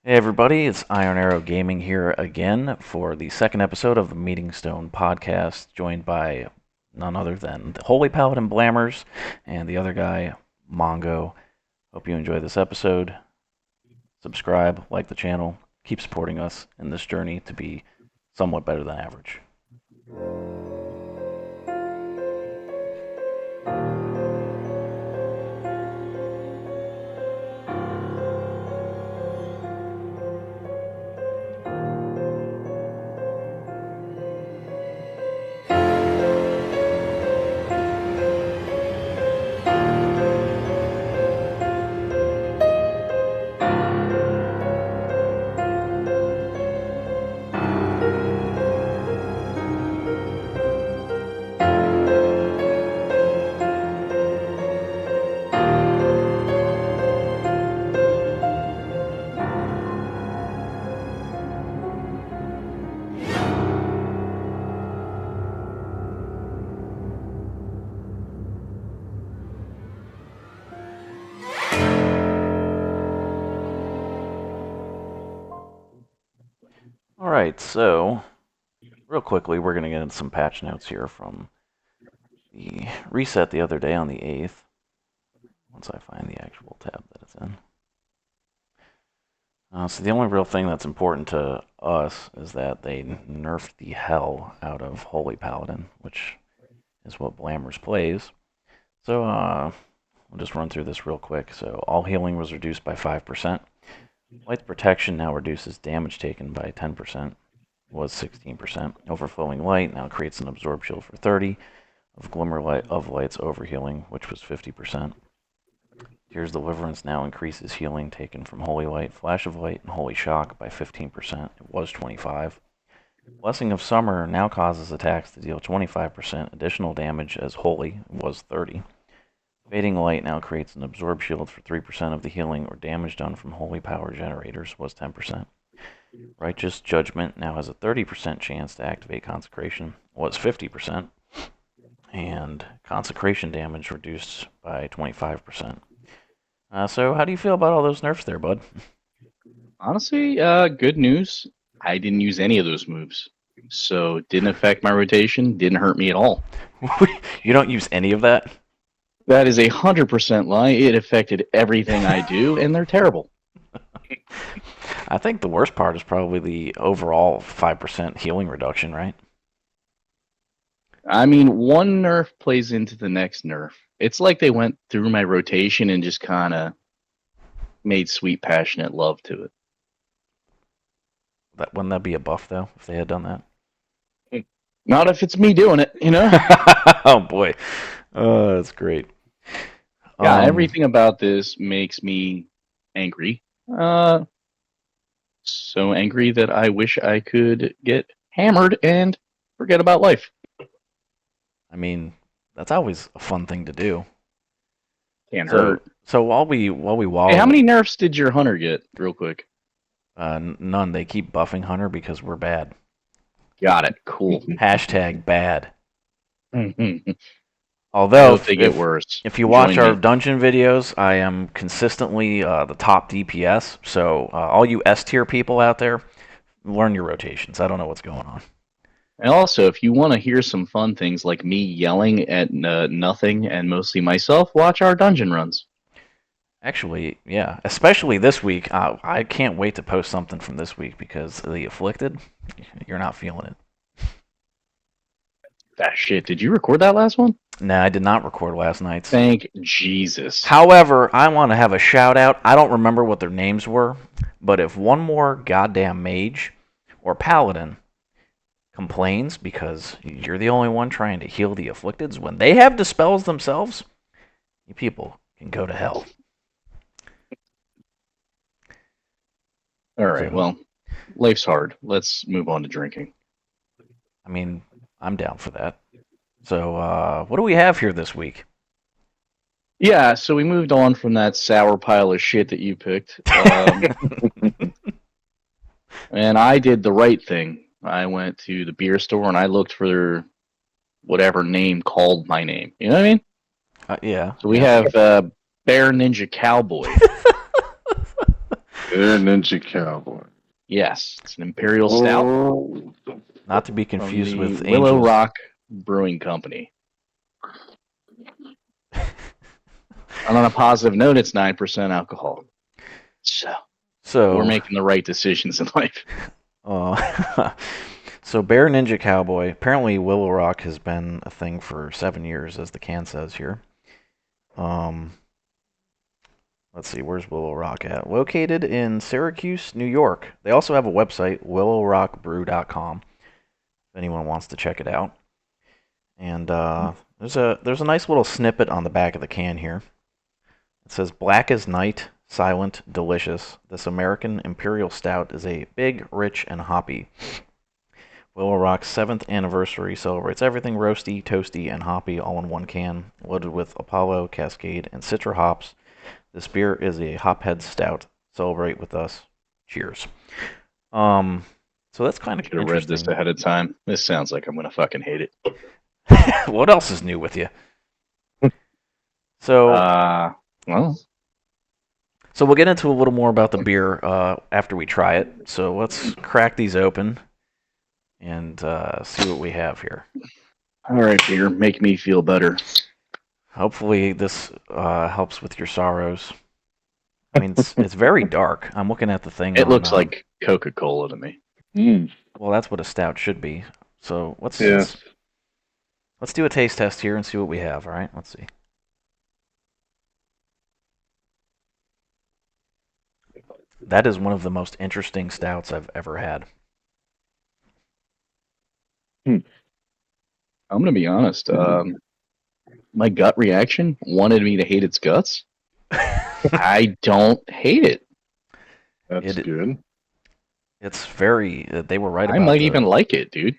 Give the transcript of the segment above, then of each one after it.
Hey everybody, it's Ironarrow Gaming here again for the second episode of the Meeting Stone podcast, joined by none other than the Holy Paladin Blammers and the other guy, Mongo. Hope you enjoy this episode. Subscribe, like the channel, keep supporting us in this journey to be somewhat better than average. Alright, so real quickly, we're going to get into some patch notes here from the reset the other day on the 8th, once I find the actual tab that it's in. So the only real thing that's important to us is that they nerfed the hell out of Holy Paladin, which is what Blammers plays. So we'll just run through this real quick. So all healing was reduced by 5%. Light protection now reduces damage taken by 10%, was 16%. Overflowing light now creates an absorb shield for 30. Of glimmer light of light's overhealing, which was 50%. Tears Deliverance now increases healing taken from Holy Light, Flash of Light, and Holy Shock by 15%. It was 25. Blessing of Summer now causes attacks to deal 25% additional damage as Holy was 30. Fading Light now creates an Absorb Shield for 3% of the healing or damage done from Holy Power generators was 10%. Righteous Judgment now has a 30% chance to activate Consecration, was 50%. And Consecration damage reduced by 25%. So how do you feel about all those nerfs there, bud? Honestly, good news. I didn't use any of those moves, so it didn't affect my rotation, didn't hurt me at all. You don't use any of that? That is 100% lie. It affected everything I do, and they're terrible. I think the worst part is probably the overall 5% healing reduction, right? I mean, one nerf plays into the next nerf. It's like they went through my rotation and just kind of made sweet, passionate love to it. Wouldn't that be a buff, though, if they had done that? Not if it's me doing it, you know? Oh, boy. Oh, that's great. Yeah, everything about this makes me angry. So angry that I wish I could get hammered and forget about life. I mean, that's always a fun thing to do. Can't hurt. So while we wallow... Hey, how many nerfs did your Hunter get, real quick? None. They keep buffing Hunter because we're bad. Got it. Cool. Hashtag bad. Mm-hmm. Although, if they get worse, if you watch our dungeon videos, I am consistently the top DPS. So all you S tier people out there, learn your rotations. I don't know what's going on. And also, if you want to hear some fun things like me yelling at nothing and mostly myself, watch our dungeon runs. Actually, yeah. Especially this week. I can't wait to post something from this week because the Afflicted, you're not feeling it. That shit. Did you record that last one? No, I did not record last night's. Thank Jesus. However, I want to have a shout out. I don't remember what their names were, but if one more goddamn mage or paladin complains because you're the only one trying to heal the afflicteds when they have dispels themselves, you people can go to hell. All right, well, life's hard. Let's move on to drinking. I mean, I'm down for that. So, what do we have here this week? Yeah, so we moved on from that sour pile of shit that you picked. And I did the right thing. I went to the beer store and I looked for whatever name called my name. You know what I mean? Yeah. So we have Bear Ninja Cowboy. Bear Ninja Cowboy. Yes, it's an imperial stout. Not to be From confused the with Willow Angels. Rock Brewing Company. And on a positive note, it's 9% alcohol. So we're making the right decisions in life. So Bear Ninja Cowboy. Apparently, Willow Rock has been a thing for 7 years, as the can says here. Let's see, where's Willow Rock at? Located in Syracuse, New York. They also have a website, willowrockbrew.com, if anyone wants to check it out. And there's a nice little snippet on the back of the can here. It says, "Black as night, silent, delicious. This American Imperial Stout is a big, rich, and hoppy. Willow Rock's 7th anniversary celebrates everything roasty, toasty, and hoppy all in one can, loaded with Apollo, Cascade, and Citra hops. This beer is a hophead stout. Celebrate with us. Cheers." So that's kind of Should have read this ahead of time. This sounds like I'm gonna fucking hate it. What else is new with you? So, well, so we'll get into a little more about the beer after we try it. So let's crack these open and see what we have here. All right, beer, make me feel better. Hopefully this helps with your sorrows. I mean, it's very dark. I'm looking at the thing. It looks like Coca-Cola to me. Well, that's what a stout should be. So let's do a taste test here and see what we have. All right, let's see. That is one of the most interesting stouts I've ever had. I'm gonna be honest. My gut reaction wanted me to hate its guts. I don't hate it. That's good. It's very. They were right about. I might even like it, dude.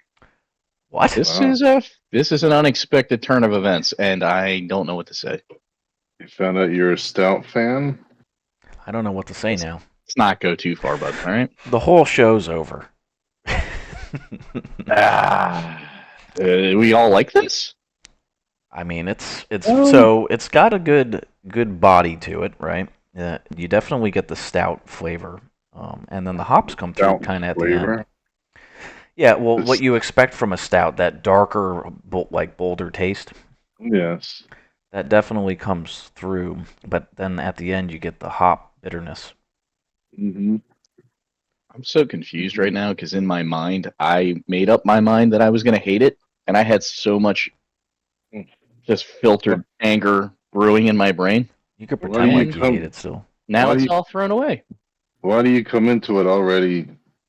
What? This is an unexpected turn of events, and I don't know what to say. You found out you're a stout fan? I don't know what to say now. Let's not go too far, bud. All right. The whole show's over. We all like this. I mean, it's so it's got a good body to it, right? You definitely get the stout flavor, and then the hops come through kind of at the end. Yeah, well, what you expect from a stout, that darker, like bolder taste. Yes. That definitely comes through, but then at the end you get the hop bitterness. I'm so confused right now because in my mind, I made up my mind that I was going to hate it, and I had so much just filtered anger brewing in my brain. You could pretend like you hate it still. Now it's all thrown away. Why do you come into it already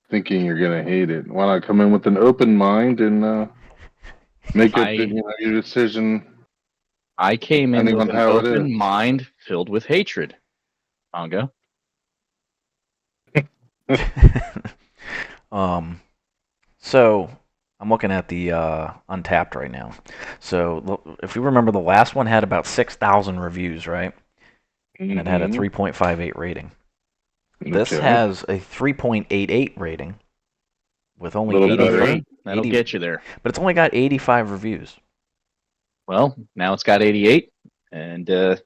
thinking you're going to hate it? Why not come in with an open mind and make your decision? I came in with an open mind filled with hatred. Mongo. So I'm looking at the Untapped right now. So if you remember, the last one had about 6,000 reviews, right? And it had a 3.58 rating. This has a 3.88 rating with only 80. That'll get you there. But it's only got 85 reviews. Well, now it's got 88, and another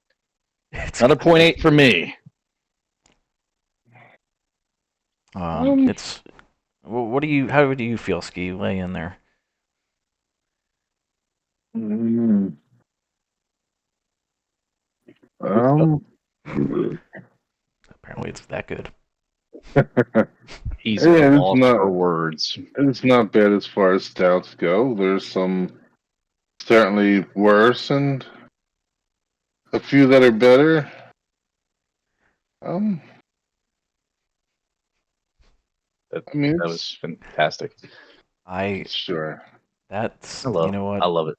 0.8 for me. It's. What do you? How do you feel, Ski? Lay in there. Apparently, it's that good. He's lost for words. It's not bad as far as stouts go. There's some certainly worse and a few that are better. That was fantastic. Sure. That's you know what? I love it.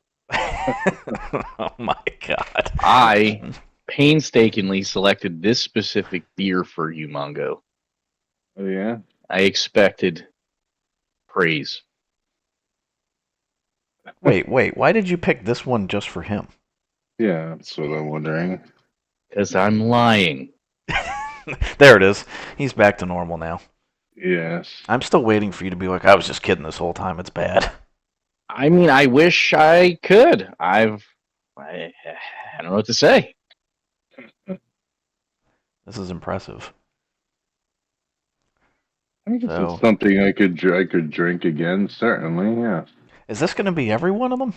Oh my god! I painstakingly selected this specific beer for you, Mongo. Oh yeah. I expected praise. Wait. Why did you pick this one just for him? Yeah, that's what I'm wondering. Because I'm lying. There it is. He's back to normal now. Yes. I'm still waiting for you to be like, I was just kidding this whole time. It's bad. I mean, I wish I could. I don't know what to say. This is impressive. I guess it's something I could drink again. Certainly, yeah. Is this going to be every one of them?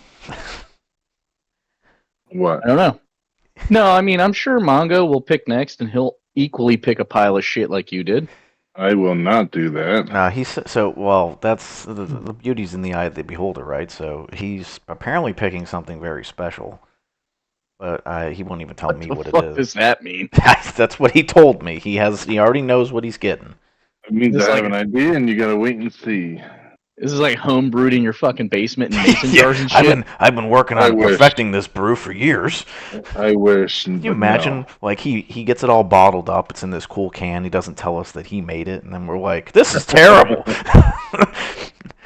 What? I don't know. No, I mean, I'm sure Mongo will pick next, and he'll equally pick a pile of shit like you did. I will not do that. Well, that's the beauty's in the eye of the beholder, right? So he's apparently picking something very special, but he won't even tell me what it is. What does that mean? That's what he told me. He already knows what he's getting. It means I have an idea, and you gotta wait and see. This is like home brewed in your fucking basement in mason jars and shit. I've been working on perfecting this brew for years. I wish. Can you imagine? No. Like he gets it all bottled up. It's in this cool can. He doesn't tell us that he made it, and then we're like, "This is terrible."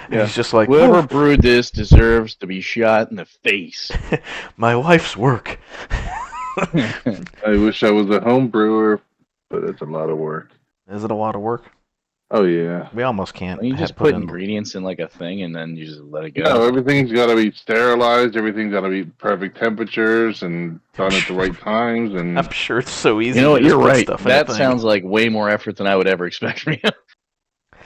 Yeah. He's just like, whoever brewed this deserves to be shot in the face. My life's work. I wish I was a home brewer, but it's a lot of work. Is it a lot of work? Oh yeah. We almost can't. You just put ingredients in like a thing and then you just let it go. No, everything's got to be sterilized. Everything's got to be perfect temperatures and done at the right times. And I'm sure it's so easy. You know what? You're right. That sounds like way more effort than I would ever expect from you.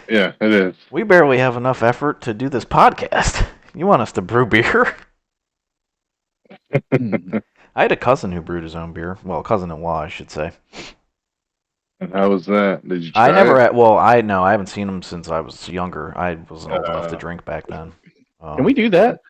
Yeah, it is. We barely have enough effort to do this podcast. You want us to brew beer? I had a cousin who brewed his own beer. Well, cousin-in-law, I should say. And how was that? Did you try I haven't seen him since I was younger. I wasn't old enough to drink back then. Can we do that?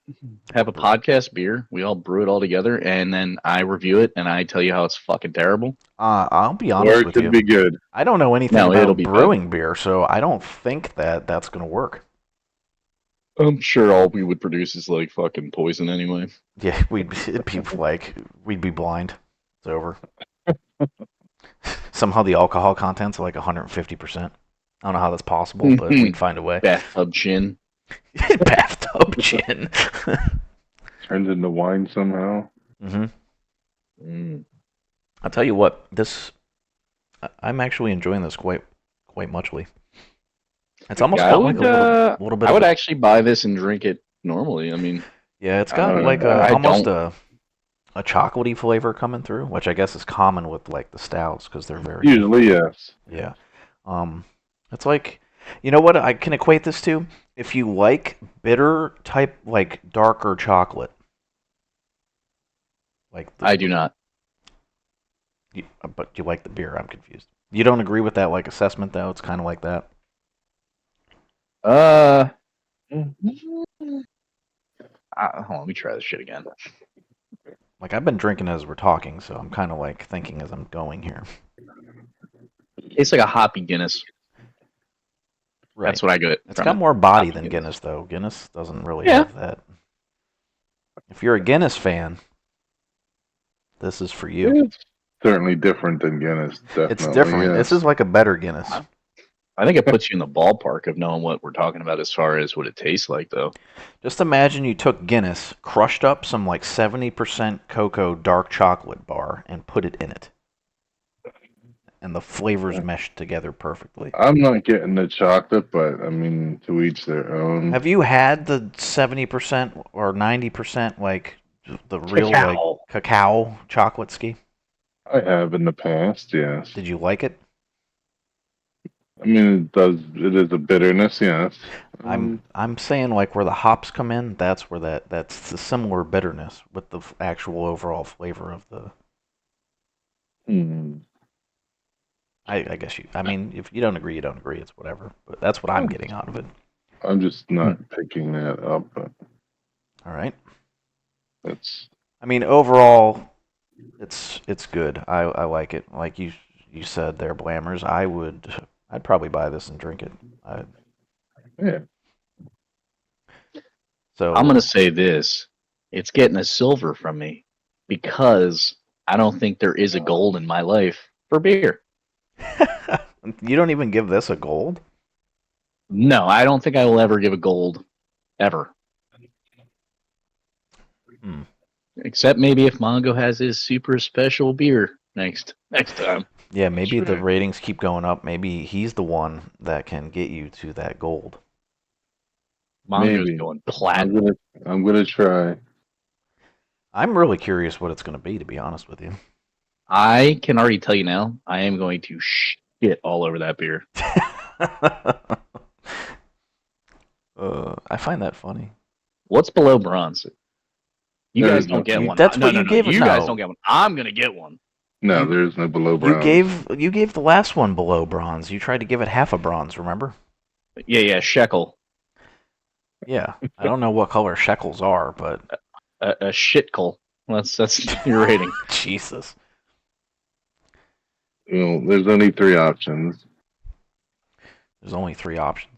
Have a podcast beer. We all brew it all together, and then I review it, and I tell you how it's fucking terrible. I'll be honest with you. Or it could be good. I don't know anything about brewing beer, so I don't think that's going to work. I'm sure all we would produce is like fucking poison anyway. Yeah, we'd be blind. It's over. Somehow the alcohol content's like 150%. I don't know how that's possible, but we'd find a way. Bathtub gin. Bathtub gin. Turns into wine somehow. I'll tell you what, I'm actually enjoying this quite muchly. It's almost got like a little bit. I would actually buy this and drink it normally. I mean, yeah, it's got like almost a chocolatey flavor coming through, which I guess is common with like the stouts because they're very usually yes. Yeah, it's like, you know what I can equate this to? If you like bitter type, like darker chocolate, like I do not. But you like the beer? I'm confused. You don't agree with that like assessment though? It's kind of like that. Hold on, let me try this shit again. Like, I've been drinking as we're talking, so I'm kind of like thinking as I'm going here. It's like a hoppy Guinness. Right. That's what I get. It's got more body than Guinness, though. Guinness doesn't really have that. If you're a Guinness fan, this is for you. It's certainly different than Guinness. Definitely. It's different. Yes. This is like a better Guinness. I think it puts you in the ballpark of knowing what we're talking about as far as what it tastes like, though. Just imagine you took Guinness, crushed up some like 70% cocoa dark chocolate bar, and put it in it. And the flavors meshed together perfectly. I'm not getting the chocolate, but I mean, to each their own. Have you had the 70% or 90% like the real like cacao chocolate ski? I have in the past, yes. Did you like it? I mean, it is a bitterness, yes. I'm saying like where the hops come in, that's where that's the similar bitterness with the actual overall flavor of the. I guess I mean, if you don't agree, you don't agree. It's whatever. But that's what I'm getting out of it. I'm just not picking that up. But all right. I mean, overall, it's good. I like it. Like you said there, Blammers. I'd probably buy this and drink it. Yeah. So I'm gonna say this: it's getting a silver from me because I don't think there is a gold in my life for beer. You don't even give this a gold? No, I don't think I will ever give a gold, ever. Except maybe if Mongo has his super special beer next time. Yeah, maybe the ratings keep going up. Maybe he's the one that can get you to that gold. Mongo's going platinum. I'm gonna try. I'm really curious what it's gonna be, to be honest with you. I can already tell you now, I am going to shit all over that beer. I find that funny. What's below bronze? You guys There's don't get nothing. one. That's No, what no, you no. gave it. You guys No, don't get one. I'm gonna get one. No, you there's no below you bronze. gave the last one below bronze. You tried to give it half a bronze. Remember? Yeah, shekel. Yeah. I don't know what color shekels are, but A shitkel. That's your rating. Jesus. Well, there's only 3 options. There's only 3 options.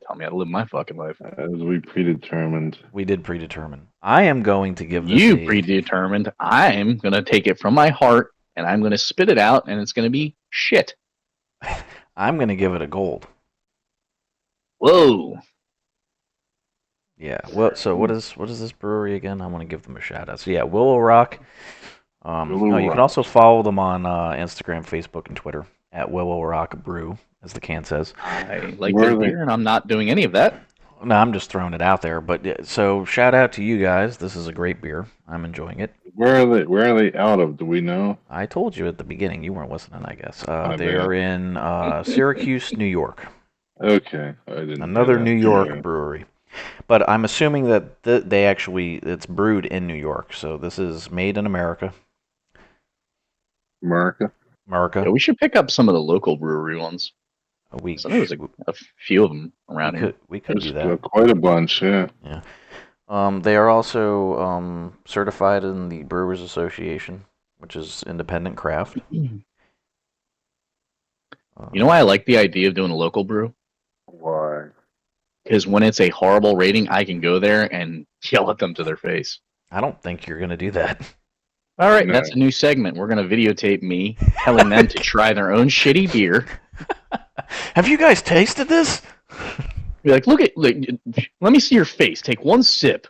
Tell me how to live my fucking life. As we predetermined. We did predetermine. I am going to give this You a. predetermined. I'm gonna take it from my heart and I'm gonna spit it out, and it's gonna be shit. I'm going to give it a gold. Whoa. Yeah. Well, so what is this brewery again? I want to give them a shout out. So yeah, Willow Rock. Willow You can Rock. also follow them on Instagram, Facebook, and Twitter at Willow Rock Brew, as the can says. I like Where this are they? beer, and I'm not doing any of that. No, I'm just throwing it out there. But so shout out to you guys. This is a great beer. I'm enjoying it. Where are they? Where are they out of? Do we know? I told you at the beginning. You weren't listening, I guess. My They bad. are in Syracuse, New York. Okay, I didn't. Another hear that. New York Yeah. brewery. But I'm assuming that they actually it's brewed in New York. So this is made in America. America. America. Yeah, we should pick up some of the local brewery ones. We So there's a few of them around here. we could There's do that. quite a bunch. Yeah. They are also certified in the Brewers Association, which is independent craft. You know why I like the idea of doing a local brew? Why? Because when it's a horrible rating, I can go there and yell at them to their face. I don't think you're going to do that. All right, No. that's a new segment. We're going to videotape me telling them to try their own shitty beer. Have you guys tasted this? Be like, look, let me see your face. Take one sip.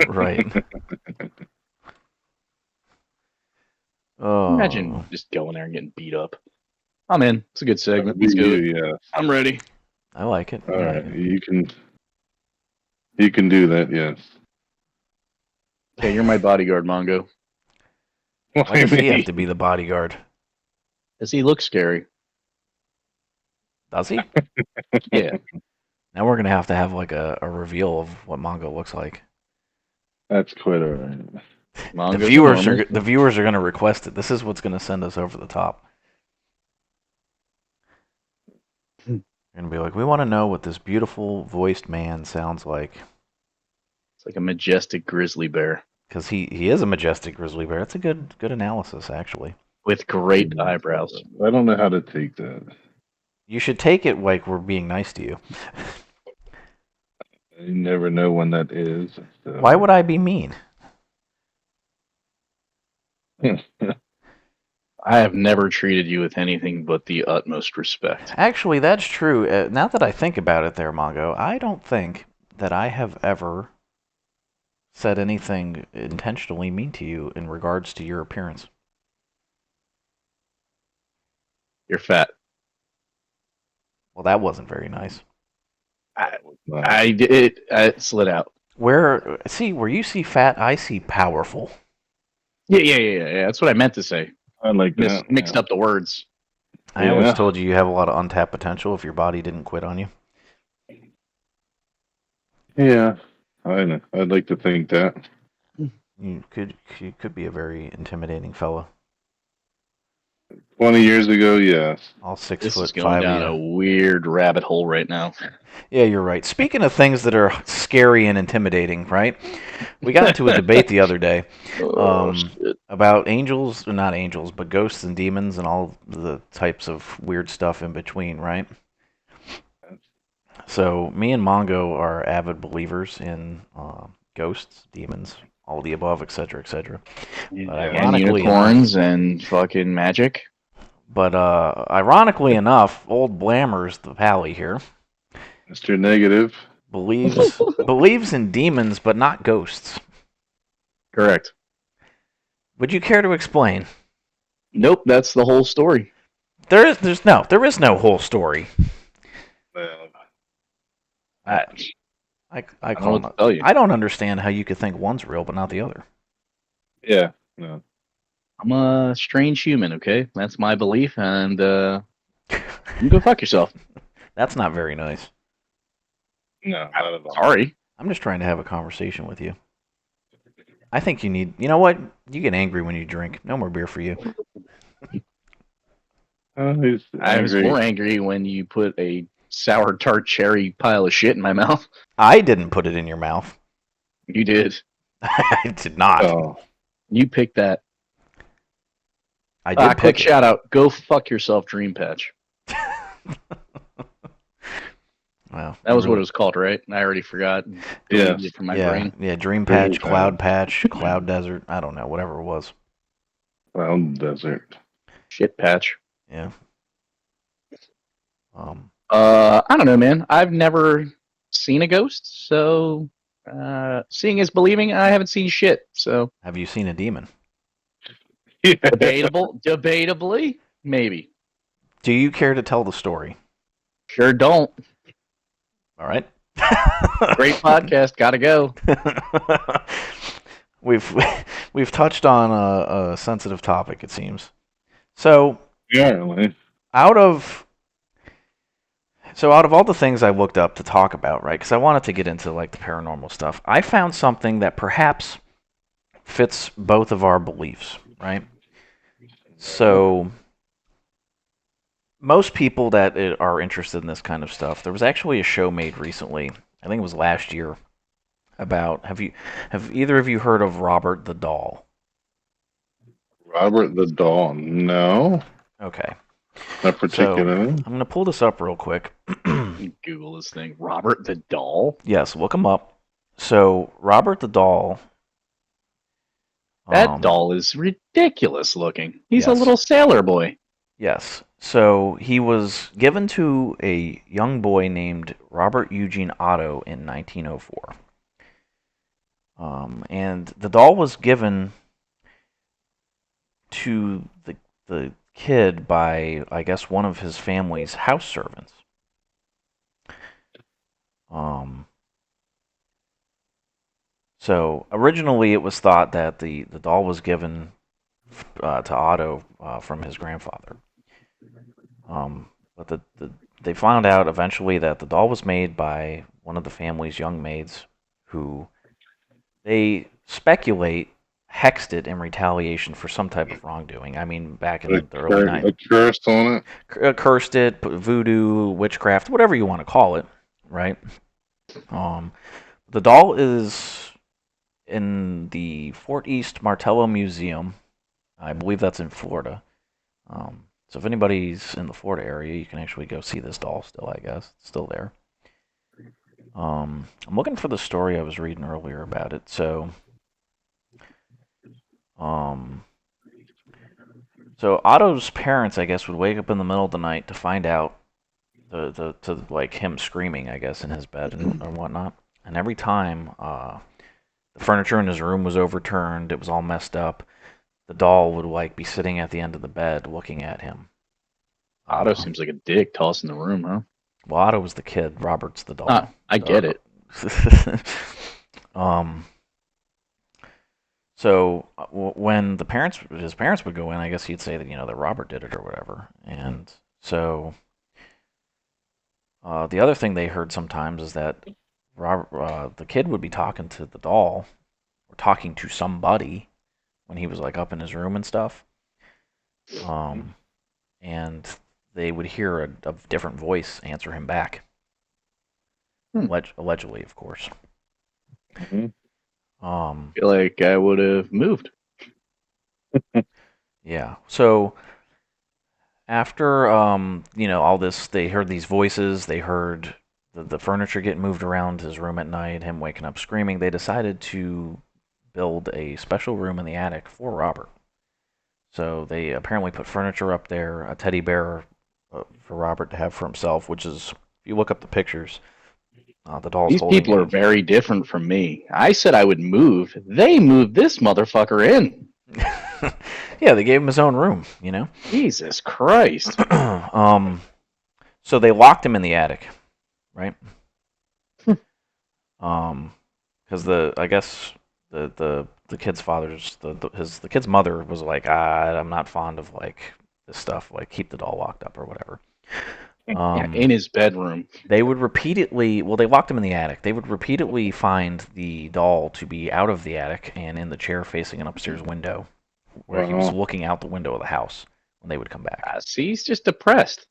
Right. Oh. Imagine just going there and getting beat up. I'm in. It's a good segment. That'd Let's be go. you, yeah. I'm ready. I like it. All I like right, it. you can do that. Yes. Okay, you're my bodyguard, Mongo. Why does he have to be the bodyguard? Does he look scary? Does he? Yeah. Now we're gonna have to have like a reveal of what Mongo looks like. That's quite all right. Mongo's The viewers are gonna request it. This is what's gonna send us over the top. They're gonna be like, we want to know what this beautiful voiced man sounds like. It's like a majestic grizzly bear Because he is a majestic grizzly bear. That's a good analysis, actually. with great eyebrows. I don't know how to take that. You should take it like we're being nice to you. You never know when that is. So. Why would I be mean? I have never treated you with anything but the utmost respect. Actually, that's true. Now that I think about it there, Mongo, I don't think that I have ever said anything intentionally mean to you in regards to your appearance. You're fat. Well, that wasn't very nice. I did it. I slid out. Where you see fat, I see powerful. Yeah. That's what I meant to say. I like that. Mixed up the words. I always told you have a lot of untapped potential if your body didn't quit on you. Yeah, I'd like to think that. You could be a very intimidating fella. 20 years ago, yes. All 6 This foot is going 5 down a weird rabbit hole right now. Yeah, you're right. Speaking of things that are scary and intimidating, right? We got into a debate the other day about not angels, but ghosts and demons and all the types of weird stuff in between, right? So me and Mongo are avid believers in ghosts, demons, all the above, etc., etc. And unicorns and fucking magic. But ironically enough, old Blammers, the pally here, Mr. Negative, believes in demons, but not ghosts. Correct. Would you care to explain? Nope, that's the whole story. There is no whole story. I don't understand how you could think one's real but not the other. Yeah, no. I'm a strange human, okay? That's my belief, and you go fuck yourself. That's not very nice. No, not at all. Sorry. I'm just trying to have a conversation with you. I think you need. You know what? You get angry when you drink. No more beer for you. I was more angry when you put a sour tart cherry pile of shit in my mouth. I didn't put it in your mouth. You did. I did not. Oh. You picked that. I did pick quick it. shout out. Go fuck yourself, Dream Patch. Wow. That was what it was called, right? I already forgot. Deleted it from my brain. Yeah, Dream Patch, Cloud Patch, Cloud Desert. I don't know, whatever it was. Cloud Desert. Shit patch. Yeah. I don't know, man. I've never seen a ghost, so seeing is believing. I haven't seen shit, so. Have you seen a demon? Debatably, maybe. Do you care to tell the story? Sure don't. All right. Great podcast. Gotta go. We've touched on a sensitive topic, it seems. So out of all the things I looked up to talk about, right? Because I wanted to get into like the paranormal stuff, I found something that perhaps fits both of our beliefs, right? So most people that are interested in this kind of stuff, there was actually a show made recently. I think it was last year. About have either of you heard of Robert the Doll? Robert the Doll? No. Okay. Not particularly. So, I'm going to pull this up real quick. Google this thing. Robert the Doll? Yes, look him up. So, Robert the Doll. That doll is ridiculous looking. He's a yes. little sailor boy. Yes. So, he was given to a young boy named Robert Eugene Otto in 1904. And the doll was given to the kid by, I guess, one of his family's house servants. So originally it was thought that the doll was given to Otto from his grandfather. But they found out eventually that the doll was made by one of the family's young maids who they speculate hexed it in retaliation for some type of wrongdoing. I mean, back in the early 90s. A curse on it? Cursed it, voodoo, witchcraft, whatever you want to call it, right? The doll is in the Fort East Martello Museum. I believe that's in Florida. So if anybody's in the Florida area, you can actually go see this doll still, I guess. It's still there. I'm looking for the story I was reading earlier about it. So, so Otto's parents, I guess, would wake up in the middle of the night to find out to like him screaming, I guess, in his bed and or whatnot. And every time the furniture in his room was overturned, it was all messed up, the doll would like be sitting at the end of the bed looking at him. Otto seems like a dick tossing the room, huh? Well, Otto was the kid. Robert's the doll. I get it. So when his parents would go in, I guess he'd say that that Robert did it or whatever. And so the other thing they heard sometimes is that the kid would be talking to the doll or talking to somebody when he was like up in his room and stuff. And they would hear a different voice answer him back. Allegedly, of course. Mm-hmm. I feel like I would have moved. Yeah. So after all this, they heard these voices. They heard the furniture getting moved around his room at night. Him waking up screaming. They decided to build a special room in the attic for Robert. So they apparently put furniture up there, a teddy bear for Robert to have for himself, which is, if you look up the pictures, the doll's These people are very different from me. I said I would move. They moved this motherfucker in. Yeah, they gave him his own room, Jesus Christ. So they locked him in the attic, right? Because I guess the the kid's father's the kid's mother was like, I'm not fond of like this stuff. Like keep the doll locked up or whatever. In his bedroom. They would repeatedly, well, they locked him in the attic. They would repeatedly find the doll to be out of the attic and in the chair facing an upstairs window, where he was looking out the window of the house when they would come back. See, he's just depressed.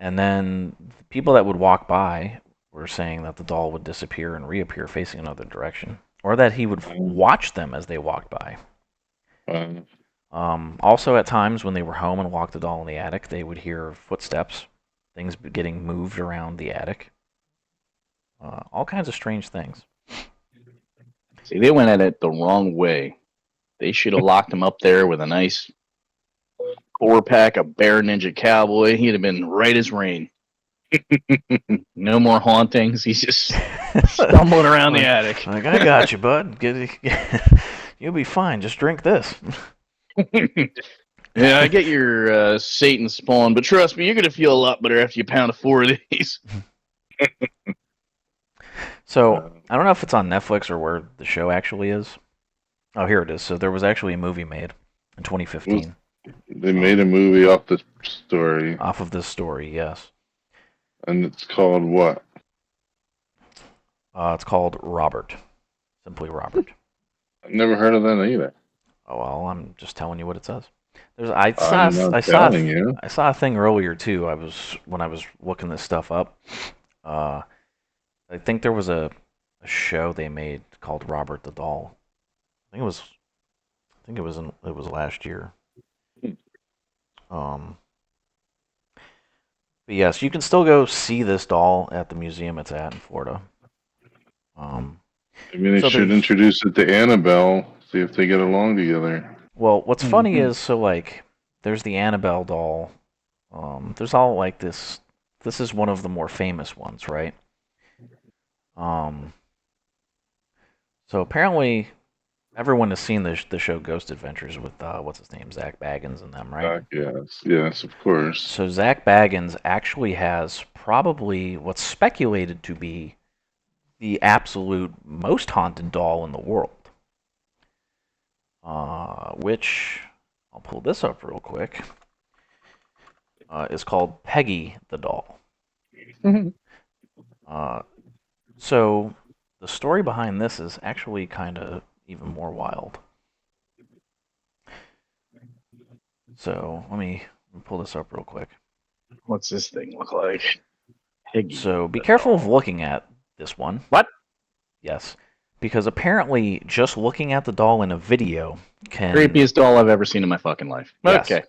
And then the people that would walk by were saying that the doll would disappear and reappear facing another direction, or that he would watch them as they walked by. Also, at times when they were home and locked the doll in the attic, they would hear footsteps, things getting moved around the attic, all kinds of strange things. See, they went at it the wrong way. They should have locked him up there with a nice 4-pack of Bear Ninja Cowboy. He'd have been right as rain. No more hauntings. He's just stumbling around the attic. Like, I got you, bud. You'll be fine. Just drink this. Yeah, I get your Satan spawn, but trust me, you're going to feel a lot better after you pound 4 of these. So, I don't know if it's on Netflix or where the show actually is. Oh, here it is. So there was actually a movie made in 2015. They made a movie off this story. Off of this story, yes. And it's called what? It's called Robert. Simply Robert. I've never heard of that either. Oh, well, I'm just telling you what it says. I saw a thing earlier too. When I was looking this stuff up. I think there was a show they made called Robert the Doll. I think it was last year. But yes, you can still go see this doll at the museum it's at in Florida. They should introduce it to Annabelle, see if they get along together. Well, what's funny is, so like, there's the Annabelle doll. There's all like this. This is one of the more famous ones, right? So apparently, everyone has seen the show Ghost Adventures with what's his name, Zach Baggins and them, right? Yes, of course. So Zach Baggins actually has probably what's speculated to be the absolute most haunted doll in the world. Which, I'll pull this up real quick, is called Peggy the Doll. So the story behind this is actually kind of even more wild. So let me pull this up real quick. What's this thing look like? Peggy. So be careful of looking at this one. What? Yes. Because apparently just looking at the doll in a video can... Creepiest doll I've ever seen in my fucking life. Yes. Okay.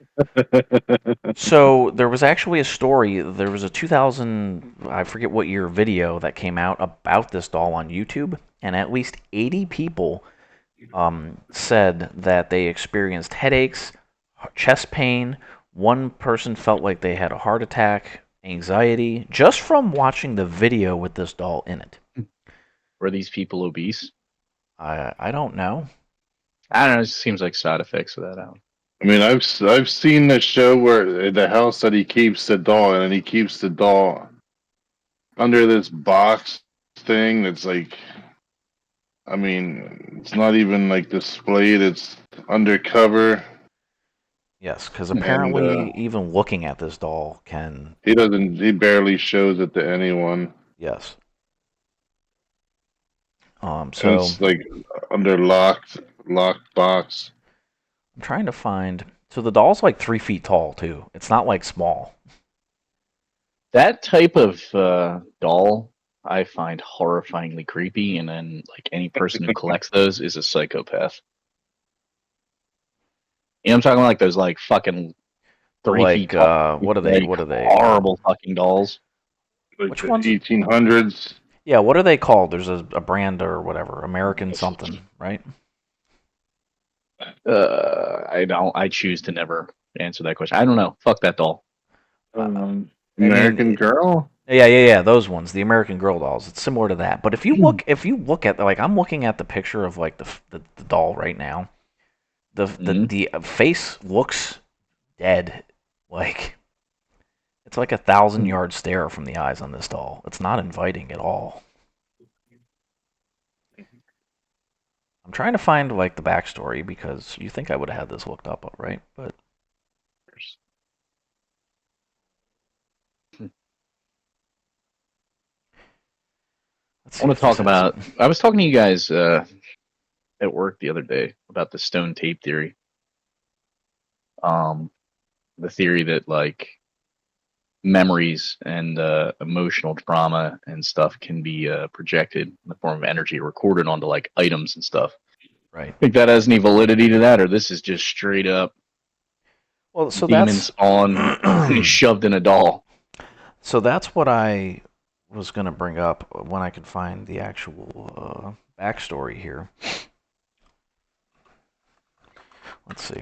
So there was actually a story, there was a 2000, I forget what year video that came out about this doll on YouTube, and at least 80 people said that they experienced headaches, chest pain, one person felt like they had a heart attack, anxiety, just from watching the video with this doll in it. Were these people obese? I don't know. I don't know. It seems like side effects of that out. I mean, I've seen the show where the house that he keeps the doll in, and he keeps the doll under this box thing that's like, I mean, it's not even like displayed; it's undercover. Yes, because apparently even looking at this doll can... He barely shows it to anyone. Yes. So it's like under locked box. I'm trying to find... So the doll's like 3 feet tall, too. It's not like small. That type of doll I find horrifyingly creepy, and then like any person who collects those is a psychopath. You know, I'm talking like those like fucking 3 feet tall. What are they? What are they? Horrible fucking dolls. Like which the ones? 1800s. Yeah, what are they called? There's a brand or whatever, American something, right? I choose to never answer that question. I don't know. Fuck that doll. American Girl. Yeah, those ones, the American Girl dolls. It's similar to that. But if you look at like, I'm looking at the picture of like the doll right now. The face looks dead. Like, it's like 1,000-yard stare from the eyes on this doll. It's not inviting at all. I'm trying to find like the backstory because you think I would have had this looked up, right? But let's I see want if to talk this has about. it. I was talking to you guys at work the other day about the stone tape theory. Um, the theory that like memories and emotional trauma and stuff can be projected in the form of energy, recorded onto like items and stuff. Right. Think that has any validity to that, or this is just straight up Well, so demon that's spawn shoved in a doll? so that's what I was going to bring up when I could find the actual backstory here. Let's see.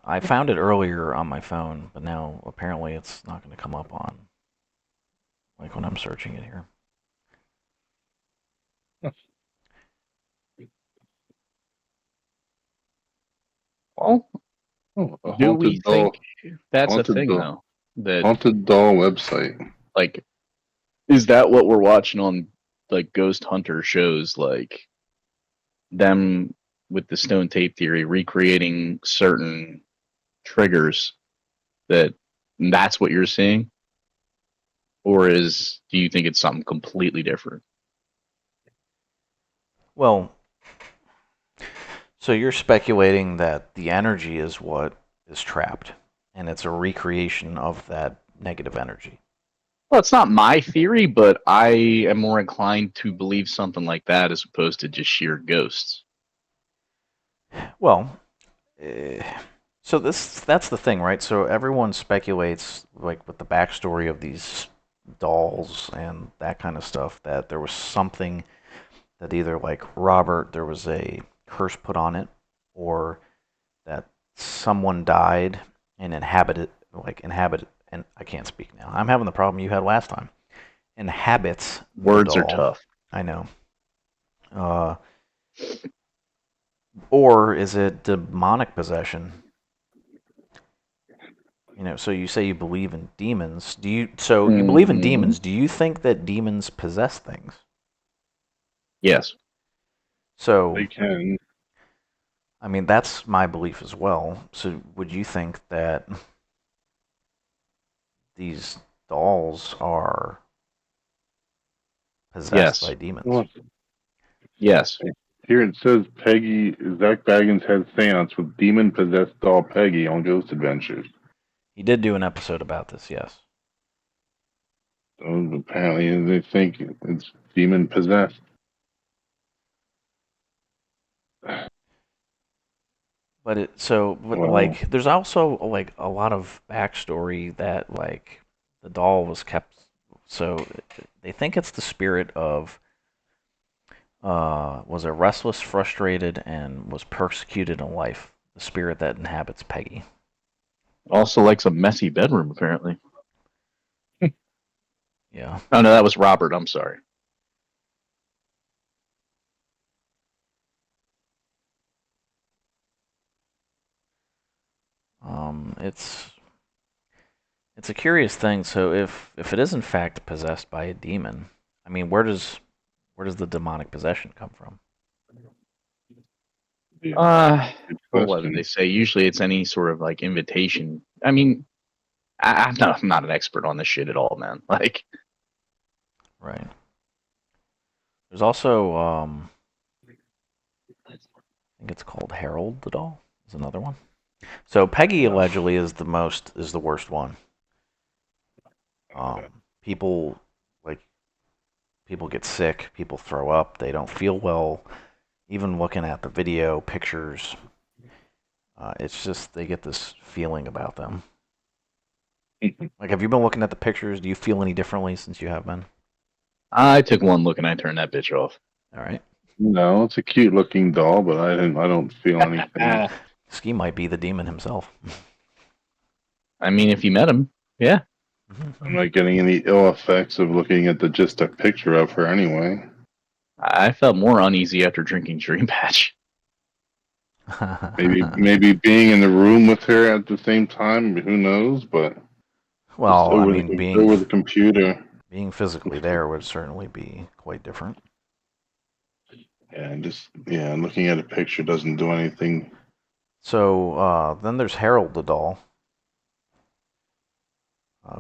I found it earlier on my phone, but now apparently it's not going to come up on like when I'm searching it here. Well, a do we haunted think doll, that's a haunted thing doll, though? That haunted doll website. like is that what we're watching on like ghost hunter shows, like them with the stone tape theory recreating certain triggers, that that's what you're seeing? Or do you think it's something completely different? Well, so you're speculating that the energy is what is trapped, and it's a recreation of that negative energy. Well, it's not my theory, but I am more inclined to believe something like that as opposed to just sheer ghosts. Well, so that's the thing, right? So everyone speculates, like with the backstory of these dolls and that kind of stuff, that there was something that either like Robert, there was a curse put on it, or that someone died and inhabited, and I can't speak now. I'm having the problem you had last time. Inhabits the Words are doll. tough. I know. Uh, or is it demonic possession? So you say you believe in demons. So you believe in Mm-hmm. demons. Do you think that demons possess things? Yes. So, They can. I mean, that's my belief as well. So would you think that these dolls are possessed Yes. by demons? Well, Yes. here it says Zach Baggins had seance with demon possessed doll Peggy on Ghost Adventures. He did do an episode about this, yes. So apparently they think it's demon possessed. But Well, like, there's also like a lot of backstory that like the doll was kept. So they think it's the spirit of was a restless, frustrated, and was persecuted in life. The spirit that inhabits Peggy. Also likes a messy bedroom, apparently. Yeah. Oh, no, that was Robert. I'm sorry. It's a curious thing. So if it is in fact possessed by a demon, I mean, where does the demonic possession come from? yeah, good Well, what did they question. say? Usually it's any sort of like invitation. I mean, I'm not an expert on this shit at all, man. Like, Right. There's also I think it's called Harold the doll. Is another one. So Peggy No. allegedly is the worst one. People like people get sick, people throw up, they don't feel well. Even looking at the video pictures, it's just they get this feeling about them. Like, have you been looking at the pictures? Do you feel any differently since you have been? I took one look and I turned that bitch off. All right. No, it's a cute looking doll, but I don't feel anything. Ski might be the demon himself. I mean, if you met him, yeah. I'm not getting any ill effects of looking at just a picture of her anyway. I felt more uneasy after drinking Dream Patch. Maybe being in the room with her at the same time, who knows? But just Well, I mean, over the computer. being physically there would certainly be quite different. Yeah, looking at a picture doesn't do anything. So then there's Harold the doll,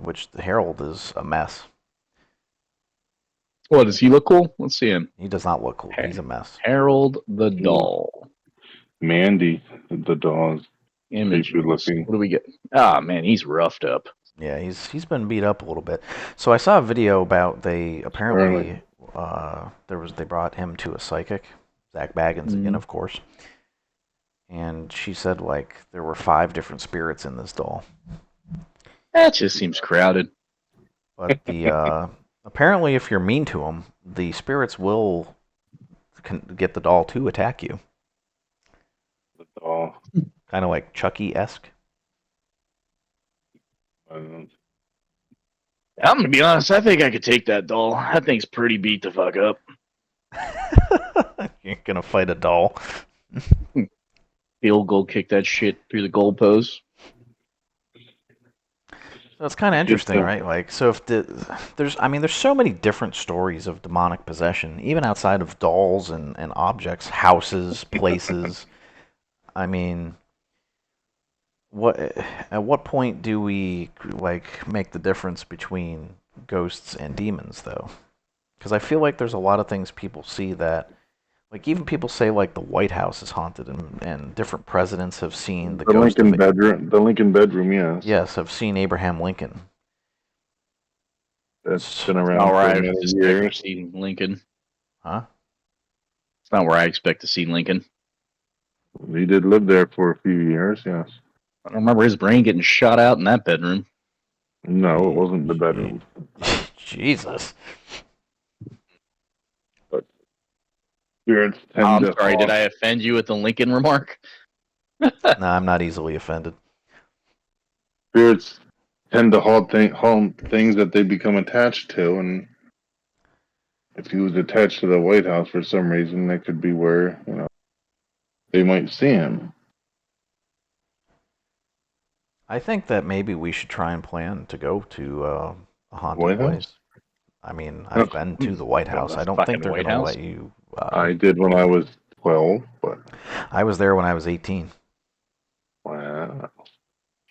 which the Harold is a mess. What, does he look cool? Let's see him. He does not look cool. He's a mess. Harold the doll. Mandy, the doll, is Images. creepy looking. What do we get? Ah, man, he's roughed up. Yeah, he's been beat up a little bit. So I saw a video about they apparently they brought him to a psychic, Zach Baggins again, of course, and she said like there were 5 different spirits in this doll. That just seems crowded. But the apparently, if you're mean to them, the spirits will get the doll to attack you. The doll. Kind of like Chucky-esque. I'm gonna be honest. I think I could take that doll. That thing's pretty beat the fuck up. You're gonna fight a doll. Field goal kick that shit through the goalpost. So it's kind of interesting, right? Like, so if there's so many different stories of demonic possession, even outside of dolls and objects, houses, places. I mean, at what point do we like make the difference between ghosts and demons, though? Because I feel like there's a lot of things people see that, like, even people say like the White House is haunted, and different presidents have seen the ghost Lincoln bedroom. The Lincoln bedroom, yes. Yes, I've seen Abraham Lincoln. That's been around for many years. See Lincoln. Huh? It's not where I expect to see Lincoln. He did live there for a few years, yes. I don't remember his brain getting shot out in that bedroom. No, it wasn't the bedroom. Jesus. But spirits tend I'm to sorry, did I offend you with the Lincoln remark? No, I'm not easily offended. Spirits tend to haunt things that they become attached to, and if he was attached to the White House for some reason, that could be where, they might see him. I think that maybe we should try and plan to go to a haunted White place. House? I mean, I've been to the White House. I don't think they're going to let you. I did when I was 12, but I was there when I was 18. wow.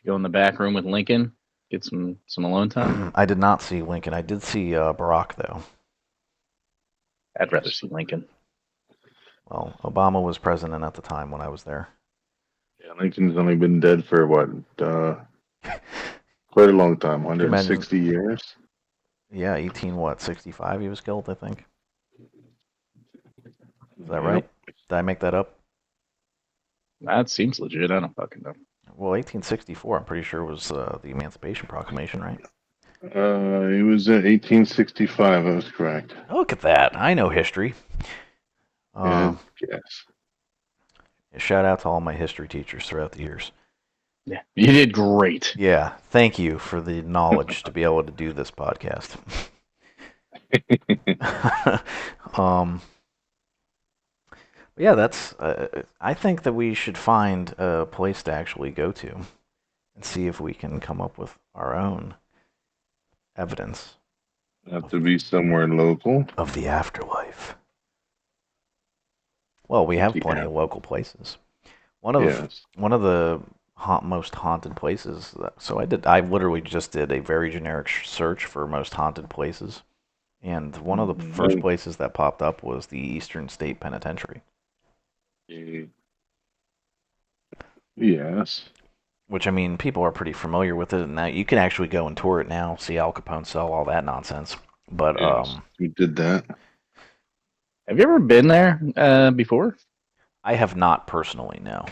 Go in the back room with Lincoln, get some alone time. I did not see Lincoln. I did see Barack, though. I'd rather see Lincoln. Well, Obama was president at the time when I was there. Yeah, Lincoln's only been dead for what? Quite a long time, 160 years. Yeah, 65 he was killed, I think. Is that right? Did I make that up? That seems legit. I don't fucking know. Well, 1864, I'm pretty sure was the Emancipation Proclamation, right? It was in 1865, that was correct. Look at that. I know history. Yes. Shout out to all my history teachers throughout the years. Yeah, you did great. Yeah, thank you for the knowledge to be able to do this podcast. Yeah, that's. I think that we should find a place to actually go to and see if we can come up with our own evidence. Have to be somewhere local. Of the afterlife. Well, we have plenty of local places. One of the most haunted places. So I literally just did a very generic search for most haunted places, and one of the first places that popped up was the Eastern State Penitentiary. Yes. Which, I mean, people are pretty familiar with it, and now you can actually go and tour it now, see Al Capone's cell, all that nonsense. But yes, we did that. Have you ever been there before? I have not personally, no.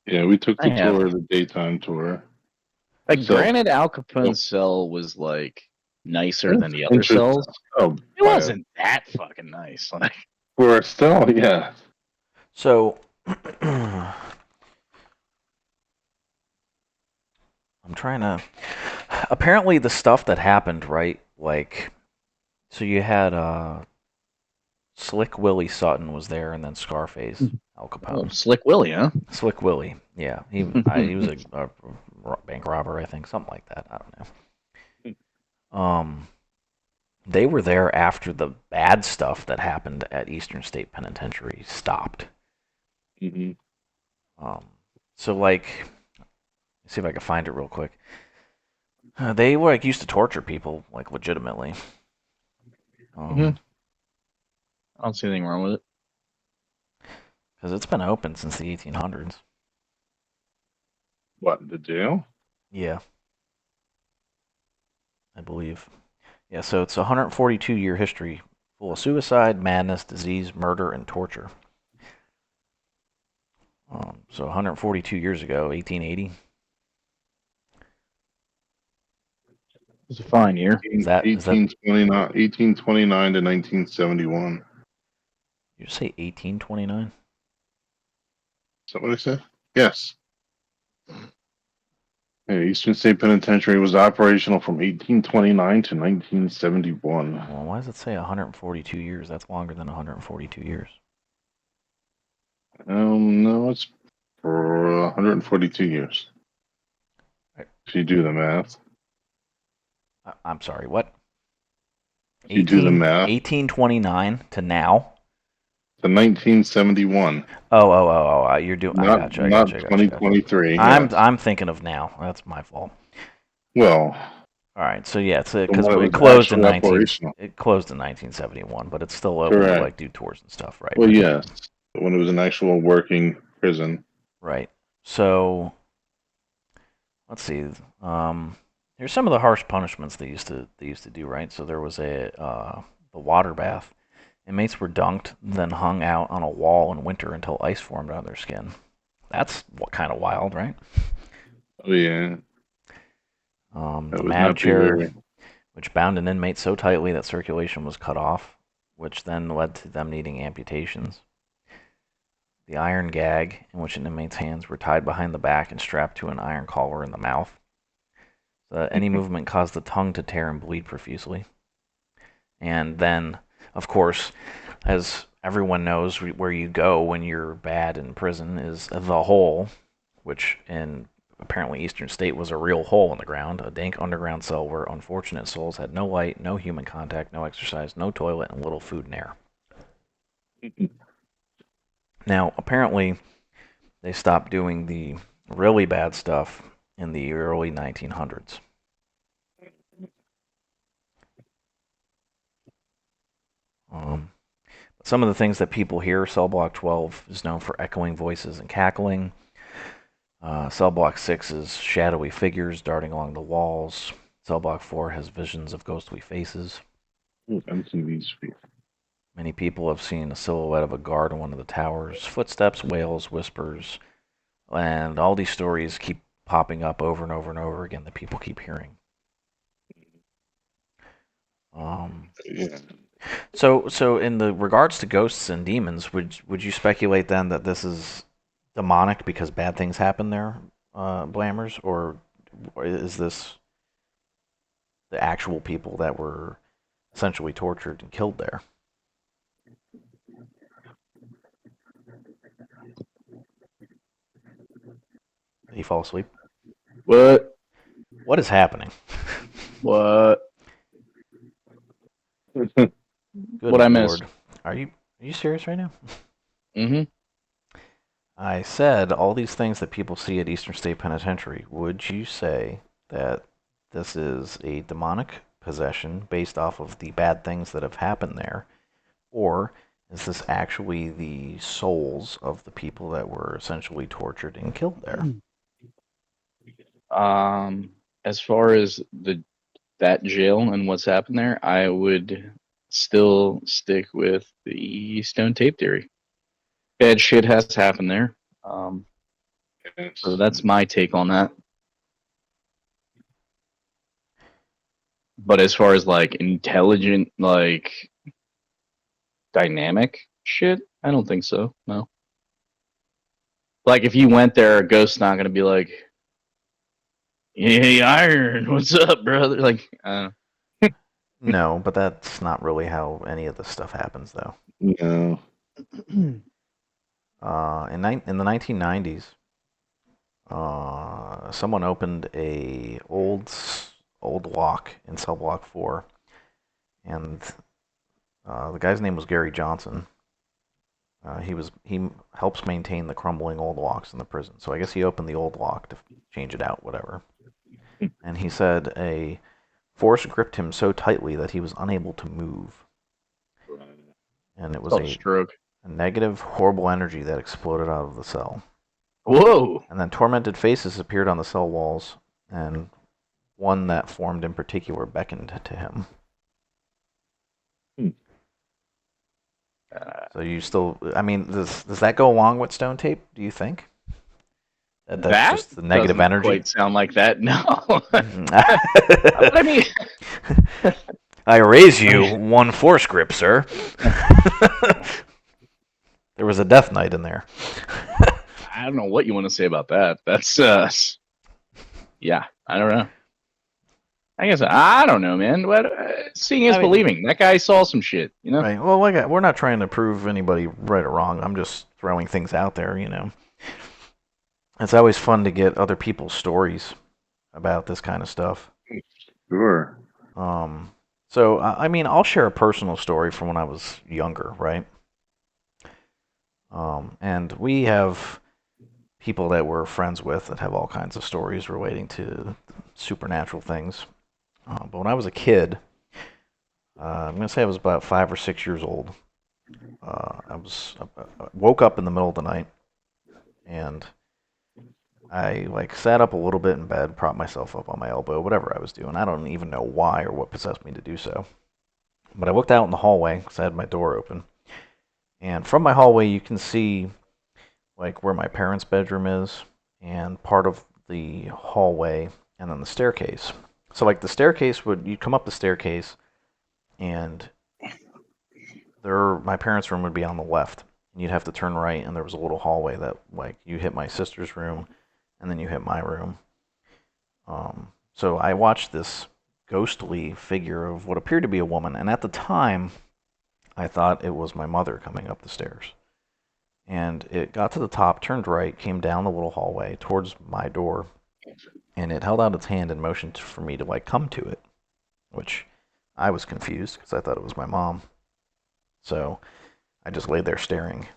Yeah, we took the tour, the daytime tour. Like, granted, Al Capone's cell was like nicer than the other cells. Oh, it wasn't that fucking nice. Like, for a cell, yeah. So, I'm trying to. Apparently, the stuff that happened, right? Like, so you had Slick Willie Sutton was there, and then Scarface, Al Capone. Oh, Slick Willie, huh? Slick Willie, yeah. He was a bank robber, I think, something like that. I don't know. They were there after the bad stuff that happened at Eastern State Penitentiary stopped. Mm-hmm. Um, so like, let's see if I can find it real quick. They were like used to torture people like legitimately. I don't see anything wrong with it. Because it's been open since the 1800s. What, the jail? Yeah, I believe. Yeah, so it's a 142-year history full of suicide, madness, disease, murder, and torture. So 142 years ago, 1880. It's a fine year. Is that 1829 to 1971. you just say 1829? Is that what I said? Yes. Yeah, Eastern State Penitentiary was operational from 1829 to 1971. Well, why does it say 142 years? That's longer than 142 years. No, it's for 142 years. Right. If you do the math. I'm sorry, what? If you do the math. 1829 to now? To 1971. You're doing. I Not gotcha. 2023. Yes. I'm thinking of now. That's my fault. Well, All right. So yeah, it's from because when it it was closed in actually operational. 1971, but it's still open to Correct. like do tours and stuff, right? Well, yes. When it was an actual working prison. Right. So let's see. Here's some of the harsh punishments they used to do, right? So there was the water bath. Inmates were dunked, then hung out on a wall in winter until ice formed on their skin. That's what kind of wild, right? Oh, yeah. The That would mad not be chair, very. which bound an inmate so tightly that circulation was cut off, which then led to them needing amputations. The iron gag, in which an inmate's hands were tied behind the back and strapped to an iron collar in the mouth. Any movement caused the tongue to tear and bleed profusely. And then, of course, as everyone knows, where you go when you're bad in prison is the hole, which in apparently Eastern State was a real hole in the ground, a dank underground cell where unfortunate souls had no light, no human contact, no exercise, no toilet, and little food and air. Now, apparently, they stopped doing the really bad stuff in the early 1900s. Some of the things that people hear, Cell Block 12 is known for echoing voices and cackling. Cell Block 6 is shadowy figures darting along the walls. Cell Block 4 has visions of ghostly faces. Many people have seen a silhouette of a guard in one of the towers, footsteps, wails, whispers, and all these stories keep popping up over and over and over again that people keep hearing. Yeah. So in the regards to ghosts and demons, would you speculate then that this is demonic because bad things happen there, Blammers, or is this the actual people that were essentially tortured and killed there? Did he fall asleep? What? What is happening? What? Good What I missed? Lord. Are you serious right now? Mm-hmm. I said all these things that people see at Eastern State Penitentiary. Would you say that this is a demonic possession based off of the bad things that have happened there? Or is this actually the souls of the people that were essentially tortured and killed there? As far as that jail and what's happened there, I would still stick with the stone tape theory. Bad shit has happened there. So that's my take on that. But as far as like intelligent, like dynamic shit, I don't think so. No. Like if you went there, a ghost's not gonna be like, "Hey, Iron, what's up, brother?" Like, No, but that's not really how any of this stuff happens, though. No. In the 1990s, someone opened a old lock in cell block 4, and the guy's name was Gary Johnson. He helps maintain the crumbling old locks in the prison. So I guess he opened the old lock to change it out, whatever. And he said a force gripped him so tightly that he was unable to move. And it was a stroke. A negative, horrible energy that exploded out of the cell. Whoa! And then tormented faces appeared on the cell walls, and one that formed in particular beckoned to him. So you still, I mean, does that go along with stone tape, do you think? That's just the negative energy? Quite sound like that, no. I mean... I raise you one force grip, sir. There was a death knight in there. I don't know what you want to say about that. That's, yeah, I don't know. I guess, I don't know, man. But, seeing is believing. That guy saw some shit, you know? Right. Well, we're not trying to prove anybody right or wrong. I'm just throwing things out there, you know. It's always fun to get other people's stories about this kind of stuff. Sure. So, I mean, I'll share a personal story from when I was younger, right? And we have people that we're friends with that have all kinds of stories relating to supernatural things. But when I was a kid, I'm going to say I was about 5 or 6 years old. I woke up in the middle of the night, and I sat up a little bit in bed, propped myself up on my elbow, whatever I was doing. I don't even know why or what possessed me to do so. But I looked out in the hallway because I had my door open, and from my hallway you can see where my parents' bedroom is, and part of the hallway, and then the staircase. So the staircase you'd come up the staircase, and my parents' room would be on the left. And you'd have to turn right, and there was a little hallway that you hit my sister's room, and then you hit my room. So I watched this ghostly figure of what appeared to be a woman, and at the time, I thought it was my mother coming up the stairs. And it got to the top, turned right, came down the little hallway towards my door, and it held out its hand and motioned for me to come to it, which I was confused because I thought it was my mom. So I just laid there staring,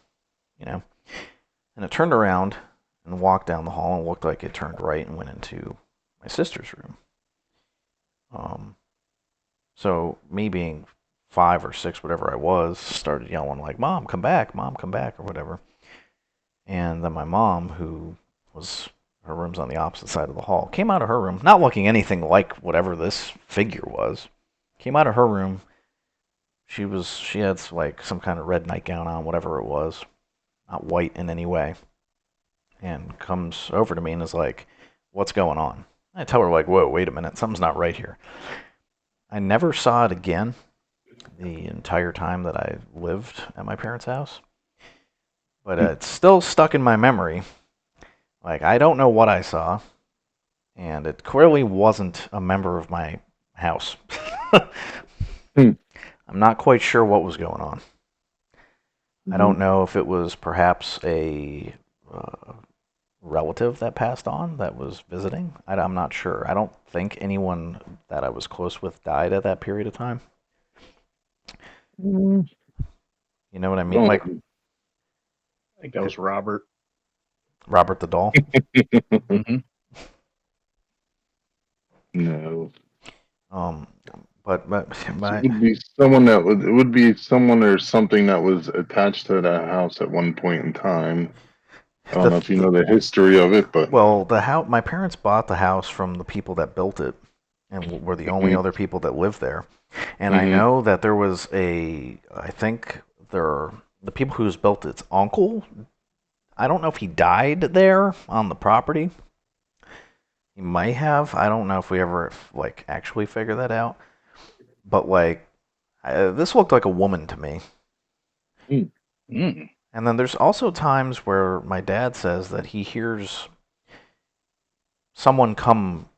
you know. And it turned around and walked down the hall and looked like it turned right and went into my sister's room. So me being 5 or 6, whatever I was, started yelling "Mom, come back! Mom, come back!" or whatever. And then my mom, her room's on the opposite side of the hall, came out of her room, not looking anything like whatever this figure was. Came out of her room. She had some kind of red nightgown on, whatever it was, not white in any way, and comes over to me and is like, "What's going on?" I tell her "Whoa, wait a minute, something's not right here." I never saw it again the entire time that I lived at my parents' house, but it's still stuck in my memory. I don't know what I saw, and it clearly wasn't a member of my house. I'm not quite sure what was going on. I don't know if it was perhaps a relative that passed on that was visiting. I'm not sure. I don't think anyone that I was close with died at that period of time. You know what I mean? I think that was Robert. Robert the doll? Mm-hmm. No. But it would be someone it would be someone or something that was attached to that house at one point in time. I don't know if you know the history of it, but my parents bought the house from the people that built it, and were the only other people that lived there. And I know that there was the people who's built its uncle. I don't know if he died there on the property. He might have. I don't know if we ever actually figured that out. But this looked like a woman to me. And then there's also times where my dad says that he hears someone come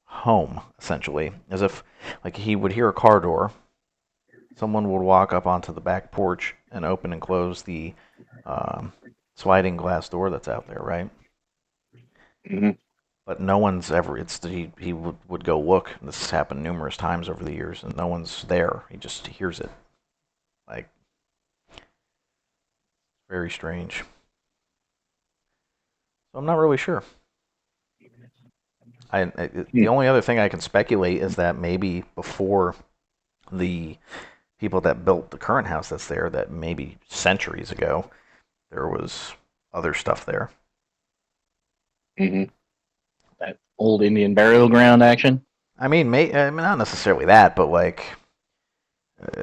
home, essentially, as if he would hear a car door. Someone would walk up onto the back porch and open and close the sliding glass door that's out there, right? But no one's ever. He would go look. And this has happened numerous times over the years, and no one's there. He just hears it. Like very strange. So I'm not really sure. The only other thing I can speculate is that maybe before the people that built the current house that's there, that maybe centuries ago, there was other stuff there. Mm-hmm. That old Indian burial ground action. I mean, not necessarily that, but like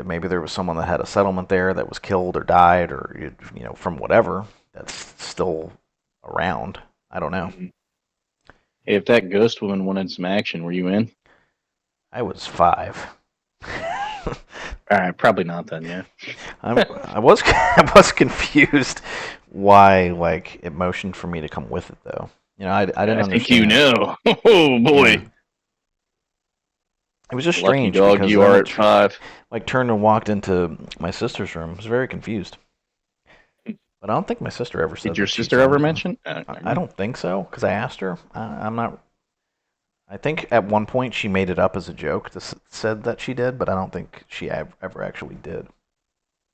maybe there was someone that had a settlement there that was killed or died, or from whatever that's still around. I don't know. Mm-hmm. If that ghost woman wanted some action, were you in? I was 5. All right, probably not then. Yeah. I was I was confused why like it motioned for me to come with it though. I didn't understand. I think you know. Oh boy. Yeah. It was just Lucky strange dog because you then are it at 5. like turned and walked into my sister's room. I was very confused. But I don't think my sister ever said. Did your that she sister saw ever anything. mention? I don't think so because I asked her. I'm not. I think at one point she made it up as a joke. Said that she did, but I don't think she ever actually did.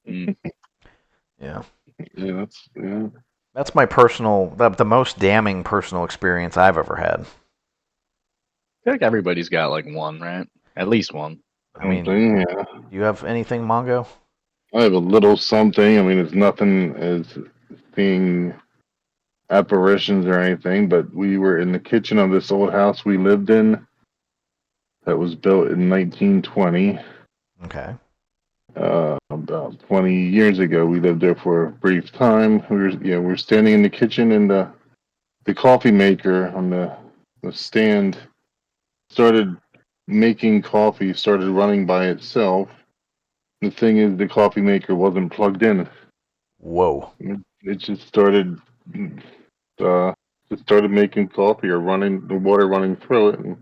Mm. Yeah. Yeah, That's my the most damning personal experience I've ever had. I feel like everybody's got like one, right? At least one. I mean, yeah. do you have anything, Mongo? I have a little something. I mean, it's nothing as being apparitions or anything, but we were in the kitchen of this old house we lived in that was built in 1920. Okay. About 20 years ago, we lived there for a brief time. We were standing in the kitchen, and the coffee maker on the stand started making coffee, started running by itself. The thing is, the coffee maker wasn't plugged in. Whoa. It uh, just started making coffee or running the water running through it. And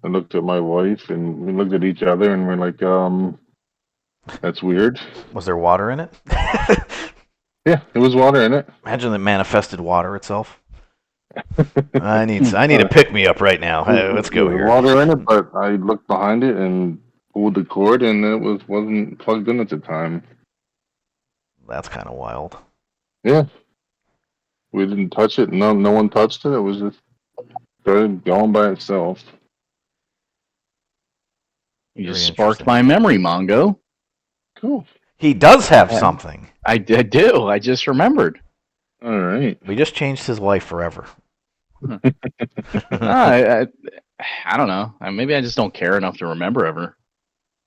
I looked at my wife, and we looked at each other, and we're like, that's weird. Was there water in it? Yeah, there was water in it. Imagine it manifested water itself. I need to pick me up right now. Hey, let's go here. Water in it, but I looked behind it and pulled the cord, and it wasn't plugged in at the time. That's kind of wild. Yeah, we didn't touch it. No one touched it. It was just started going by itself. You Very just sparked interesting. my memory, Mongo. Cool. He does have something. I do. I just remembered. All right. We just changed his life forever. I don't know. Maybe I just don't care enough to remember ever.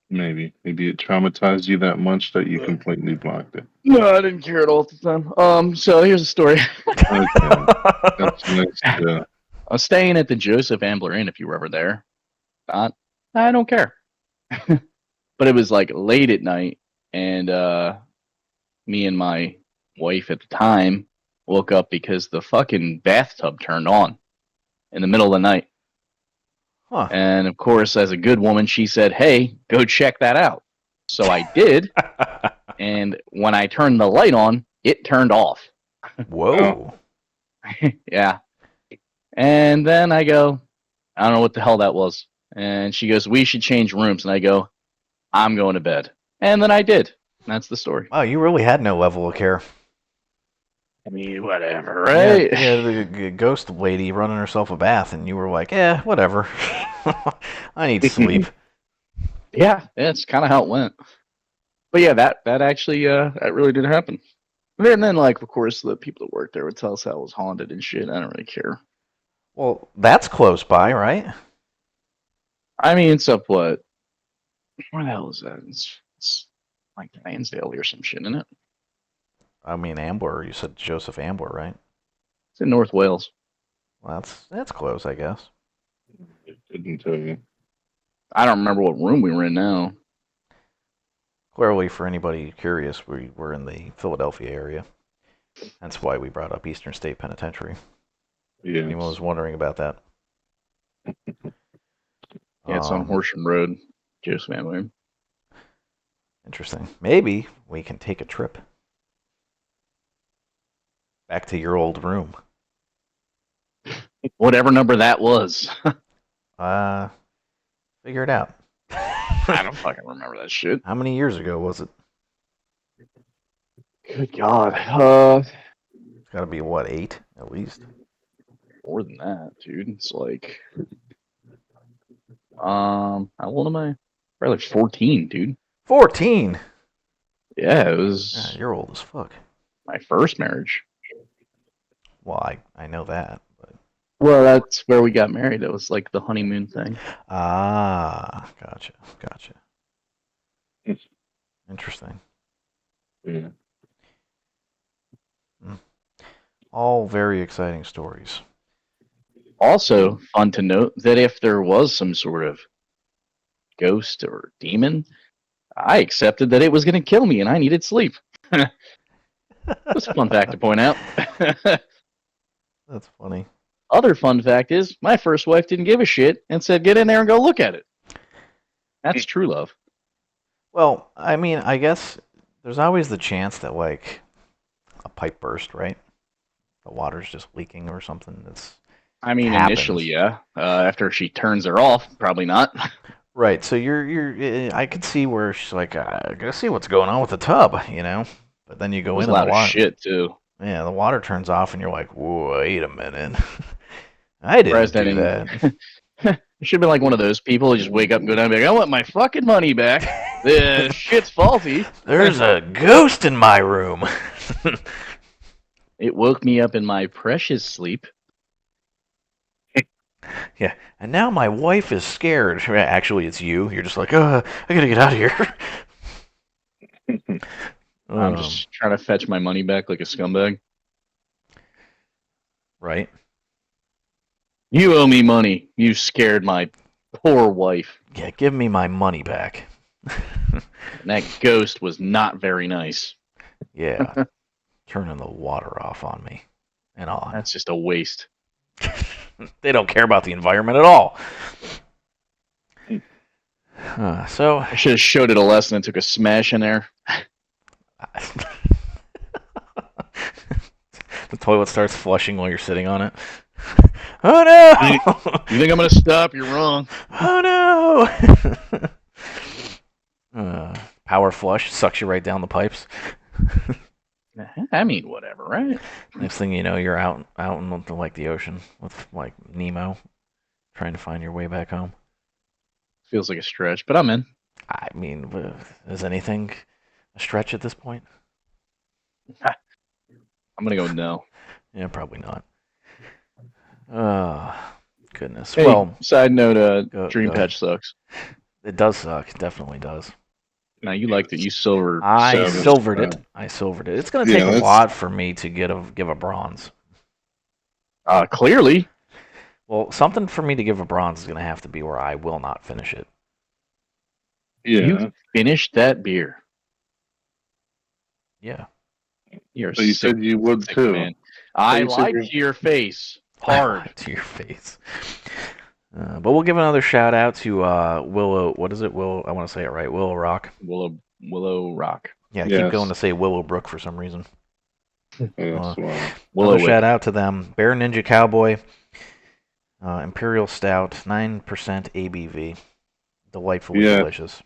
Maybe it traumatized you that much that you completely blocked it. No, I didn't care at all at the time. So here's a story. Okay. That's next. I was staying at the Joseph Ambler Inn, if you were ever there. Not, I don't care. But it was like late at night, and me and my wife at the time woke up because the fucking bathtub turned on in the middle of the night. Huh. And of course, as a good woman, she said, "Hey, go check that out." So I did. And when I turned the light on, it turned off. Whoa. Yeah. And then I go, I don't know what the hell that was. And she goes, "We should change rooms." And I go, "I'm going to bed." And then I did. That's the story. Wow, you really had no level of care. I mean, whatever, right? Yeah, the ghost lady running herself a bath, and you were like, whatever. I need sleep. Yeah, that's kind of how it went. But yeah, that actually, that really did happen. And then, like, of course, the people that worked there would tell us how it was haunted and shit. I don't really care. Well, that's close by, right? I mean, it's up what? Where the hell is that? It's like Lansdale or some shit, isn't it? I mean, Ambler. You said Joseph Ambler, right? It's in North Wales. Well, that's close, I guess. It didn't tell you. I don't remember what room we were in now. Clearly, for anybody curious, we were in the Philadelphia area. That's why we brought up Eastern State Penitentiary. Yeah. Anyone was wondering about that? Yeah, it's on Horsham Road, Joseph Ambler. Interesting. Maybe we can take a trip back to your old room. Whatever number that was. Figure it out. I don't fucking remember that shit. How many years ago was it? Good God. It's got to be, what, 8 at least? More than that, dude. It's like, how old am I? Probably 14, dude. 14? Yeah, it Yeah, was you're old as fuck. my first marriage. Well, I know that. But... Well, that's where we got married. It was like the honeymoon thing. Ah, gotcha. Yes. Interesting. Yeah. All very exciting stories. Also, fun to note that if there was some sort of ghost or demon, I accepted that it was going to kill me and I needed sleep. That's a fun fact to point out. That's funny. Other fun fact is my first wife didn't give a shit and said, get in there and go look at it. That's true love. Well, I mean, I guess there's always the chance that, like, a pipe burst, right? The water's just leaking or something. I mean, happens. initially, yeah. After she turns her off, probably not. Right. So I could see where she's like, I gotta see what's going on with the tub, you know. But then you go in There's a and the lot of water, shit too. yeah, the water turns off, and you're like, wait a minute, I didn't do that. It should be like one of those people who just wake up and go down and be like, I want my fucking money back. The shit's faulty. There's a ghost in my room. It woke me up in my precious sleep. Yeah, and now my wife is scared. Actually, it's you. You're just like, I gotta get out of here. I'm just trying to fetch my money back like a scumbag. Right. You owe me money. You scared my poor wife. Yeah, give me my money back. And that ghost was not very nice. Yeah, turning the water off on me and on. That's just a waste. They don't care about the environment at all. So I should have showed it a lesson and took a smash in there. The toilet starts flushing while you're sitting on it. Oh no! You think I'm gonna stop? You're wrong. Oh no! Power flush sucks you right down the pipes. I mean, whatever, right? Next thing you know, you're out in like the ocean with like Nemo, trying to find your way back home. Feels like a stretch, but I'm in. I mean, is anything a stretch at this point? I'm gonna go no. Yeah, probably not. Oh, goodness. Hey, well, side note, Dream go Patch sucks. It does suck. It definitely does. Now you liked it. You silvered. I silvered it. It's going to take a lot for me to give a bronze. Clearly. Well, something for me to give a bronze is going to have to be where I will not finish it. Yeah. You finished that beer. Yeah. You're so you said you would too. Man. I lied to your face. Hard. To your face. But we'll give another shout out to Willow. What is it? I want to say it right. Willow Rock. Willow Rock. Yeah, I keep going to say Willowbrook for some reason. Another shout out to them. Bear Ninja Cowboy. Imperial Stout, 9% ABV. Delightfully delicious.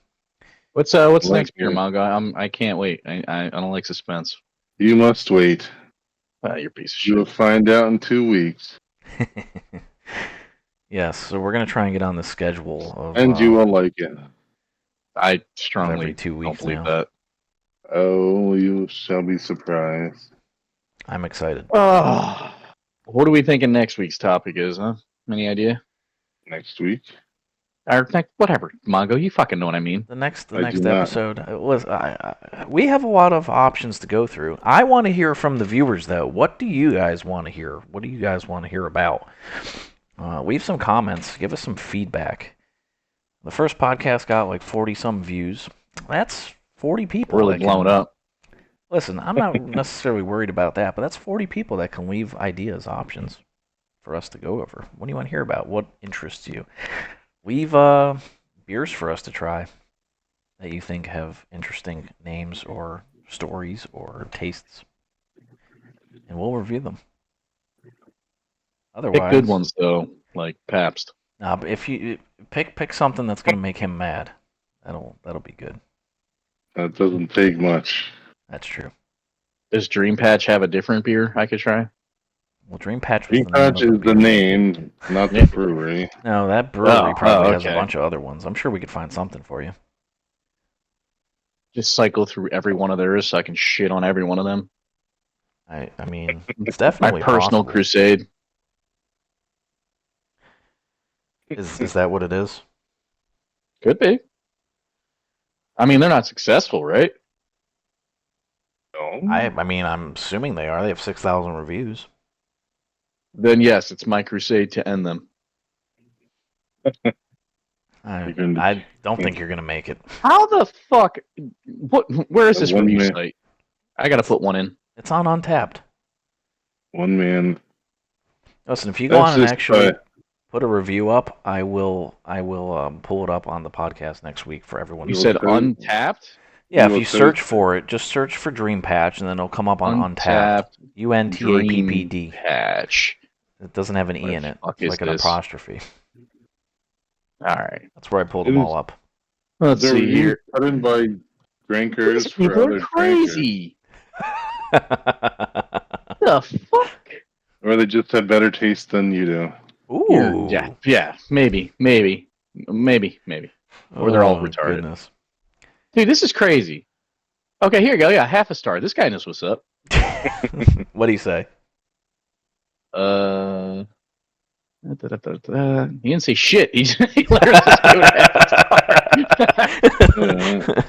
What's the next beer, Mongo? I can't wait. I don't like suspense. You must wait. You're a piece of shit. You'll find out in 2 weeks. Yes, so we're gonna try and get on the schedule of. And you will like it. I strongly every 2 weeks don't believe now. that. Oh, you shall be surprised. I'm excited. What are we thinking next week's topic is, huh? Any idea? Next week? Or whatever, Mongo, you fucking know what I mean. The next episode was we have a lot of options to go through. I want to hear from the viewers though. What do you guys want to hear? What do you guys want to hear about? Leave some comments. Give us some feedback. The first podcast got like 40 some views. That's 40 people. Really blown up. Listen, I'm not necessarily worried about that, but that's 40 people that can leave ideas, options for us to go over. What do you want to hear about? What interests you? Leave beers for us to try that you think have interesting names or stories or tastes, and we'll review them. Otherwise, pick good ones though, like Pabst. Nah, but if you pick something that's gonna make him mad, that'll be good. That doesn't take much. That's true. Does Dream Patch have a different beer I could try? Well, Dream Patch was Green the name Patch of the is the beer. name, not the Yeah. brewery. No, that brewery probably has a Okay. bunch of other ones. I'm sure we could find something for you. Just cycle through every one of theirs so I can shit on every one of them. I mean, it's My definitely personal possible. crusade. Is that what it is? Could be. I mean, they're not successful, right? No. I mean, I'm assuming they are. They have 6,000 reviews. Then yes, it's my crusade to end them. I don't think you're gonna make it. How the fuck? What? Where is The this one review man- site? I gotta put one in. It's on Untapped. One man. Listen, if you go on and actually put a review up, I will pull it up on the podcast next week for everyone. You to said see. Untapped? Yeah, if you search for it, just search for Dream Patch, and then it'll come up on Untapped. Dream UNTAPPD. Patch. It doesn't have an E What in the it. fuck It's is like an this? apostrophe. All right. That's where I pulled them all up. Let's The see reviews here. put in by drinkers These for people other are crazy. The fuck? or they just have better taste than you do. Ooh. Yeah, maybe. Or they're all retarded. Goodness. Dude, this is crazy. Okay, here you go. Yeah, half a star. This guy knows what's up. What'd he say? He didn't say shit. He literally just gave it half a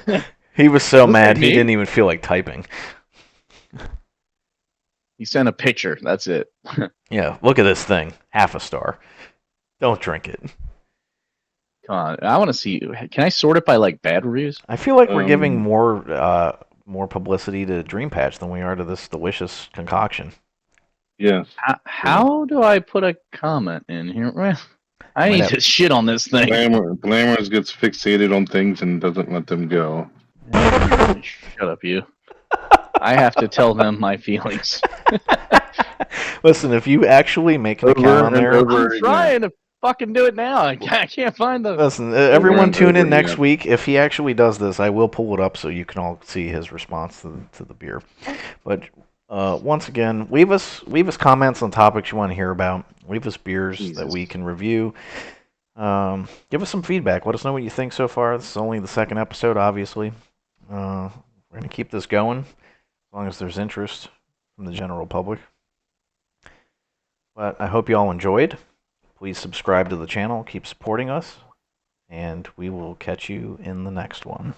star. He was so Looks mad like he me. didn't even feel like typing. He sent a picture. That's it. Yeah, look at this thing. Half a star. Don't drink it. Come on. I want to see. Can I sort it by like bad reviews? I feel like we're giving more publicity to Dream Patch than we are to this delicious concoction. Yes. How do I put a comment in here? I need to shit on this thing. Blammers gets fixated on things and doesn't let them go. Shut up, you. I have to tell them my feelings. Listen, if you actually make an account on there, I'm trying to fucking do it now. I can't find the. Listen, everyone tune in next week. If he actually does this, I will pull it up so you can all see his response to the beer. But once again, leave us comments on topics you want to hear about. Leave us beers that we can review. Give us some feedback. Let us know what you think so far. This is only the second episode, obviously. We're going to keep this going as long as there's interest from the general public. But I hope you all enjoyed. Please subscribe to the channel. Keep supporting us. And we will catch you in the next one.